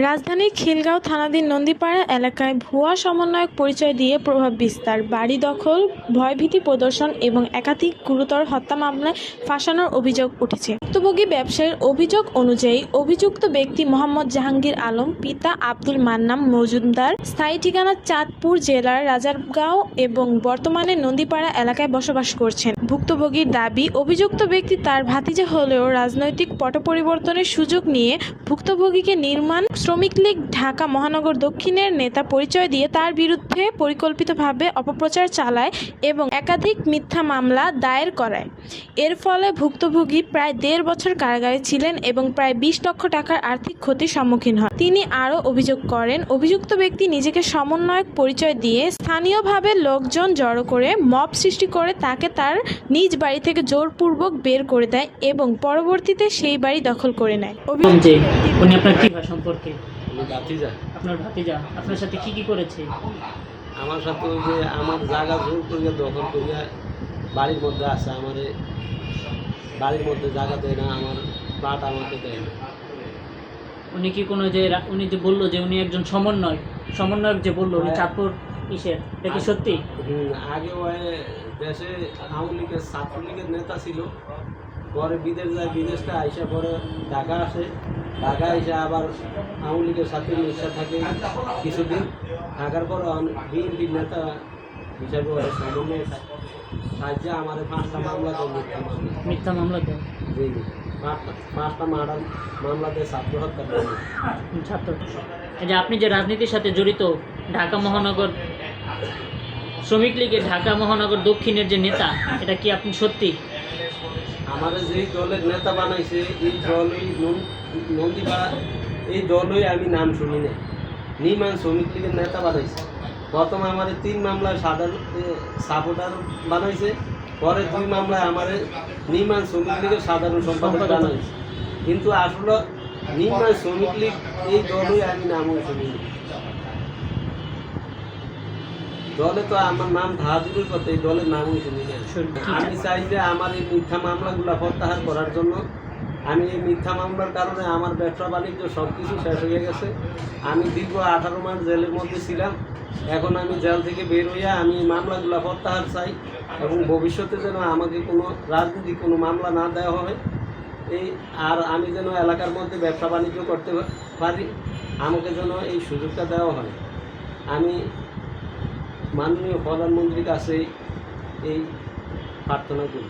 রাজধানীর খিলগাঁও থানাধীন নন্দীপাড়া এলাকায় ভুয়া সমন্বয়ক পরিচয় দিয়ে প্রভাব বিস্তার, বাড়ি দখল, ভয়ভীতি প্রদর্শন এবং একাধিক গুরুতর হত্যা মামলায় ফাঁসানোর অভিযোগ উঠেছে। ভুক্তভোগী ব্যবসায়ীর অভিযোগ অনুযায়ী অভিযুক্ত ব্যক্তি মোহাম্মদ জাহাঙ্গীর আলম, পিতা আব্দুল মান্নান মজুমদার, স্থায়ী ঠিকানা চাঁদপুর জেলার রাজারগাঁও এবং বর্তমানে নন্দীপাড়া এলাকায় বসবাস করছেন। ভুক্তভোগীর দাবি, অভিযুক্ত ব্যক্তি তার ভাতিজা হলেও রাজনৈতিক পট পরিবর্তনের সুযোগ নিয়ে ভুক্তভোগীকে নির্মাণ শ্রমিক লীগ ঢাকা মহানগর দক্ষিণের নেতা পরিচয় দিয়ে তার বিরুদ্ধে পরিকল্পিতভাবে অপপ্রচার চালায় এবং একাধিক মিথ্যা মামলা দায়ের করায়। এর ফলে ভুক্তভোগী প্রায় 1.5 বছর কারাগারে ছিলেন এবং প্রায় 20 লক্ষ টাকার আর্থিক ক্ষতির সম্মুখীন হন। তিনি আরও অভিযোগ করেন, অভিযুক্ত ব্যক্তি নিজেকে সমন্বয়ক পরিচয় দিয়ে স্থানীয়ভাবে লোকজন জড়ো করে মব সৃষ্টি করে তাকে তার নিজ বাড়ি থেকে জোরপূর্বক বের করে দেয় এবং পরবর্তীতে সেই বাড়ি দখল করে নেয়। উনি আপনার কি ভাই সম্পর্কে? ভাতিজা। আপনার ভাতিজা আপনার সাথে কি করেছে? আমার সাথে ওই যে আমার জায়গা জোর করিয়া দখল করিয়া বাড়ির মধ্যে আছে, আমার বাড়ির মধ্যে জায়গা দেয় না, আমার প্লাট আমাকে দেয় না। উনি কি কোনো যে উনি যে বললো যে উনি একজন সমন্বয়ক যে বললো উনি চাঁদপুর ইসের, এটা কি সত্যি? আগে ওই দেশে আওয়ামী লীগের ছাত্রলীগের নেতা ছিল, পরে বিদেশ যায়, বিদেশটা আইসা পরে ঢাকা আসে, ঢাকা এসে আবার আওয়ামী লীগের সাথে মিশা থাকে কিছুদিন, থাকার পর বিএনপির নেতা হিসাবে সমন্বয় সাহায্যে আমার 5টা মামলা তো মিথ্যা মামলা দেয়। জি 5টা মামলাতে ছাত্র হত্যা করে। ছাত্র এই যে আপনি যে রাজনীতির সাথে জড়িত, ঢাকা মহানগর শ্রমিক লীগের ঢাকা মহানগর দক্ষিণের যে নেতা, এটা কি আপনি সত্যি? আমার যেই দলের নেতা বানাইছে এই দলই নন্দীপাড়া, এই দলই আমি নাম শুনি না। নির্মাণ শ্রমিক লীগের নেতা বানাইছে। প্রথমে আমার 3 মামলায় সাধারণ সাপোর্টার বানাইছে, পরে 2 মামলায় আমার নির্মাণ শ্রমিক লীগের সাধারণ সম্পাদক বানাইছে। কিন্তু আসলে নির্মাণ শ্রমিক লীগ এই দলই আমি নামও শুনি না। দলে তো আমার নাম ধাদুরের কথা, এই দলের নামই শুনি না। আমি চাই যে আমার এই মিথ্যা মামলাগুলো প্রত্যাহার করার জন্য। আমি এই মিথ্যা মামলার কারণে আমার ব্যবসা বাণিজ্য সব কিছু শেষ হয়ে গেছে। আমি দীর্ঘ 18 মাস জেলের মধ্যে ছিলাম। এখন আমি জেল থেকে বের হইয়া আমি এই মামলাগুলো প্রত্যাহার চাই এবং ভবিষ্যতে যেন আমাকে কোনো রাজনীতি কোনো মামলা না দেওয়া হয়, আর আমি যেন এলাকার মধ্যে ব্যবসা বাণিজ্য করতে পারি, আমাকে যেন এই সুযোগটা দেওয়া হয়। আমি মাননীয় প্রধানমন্ত্রীর কাছে এই প্রার্থনা করি।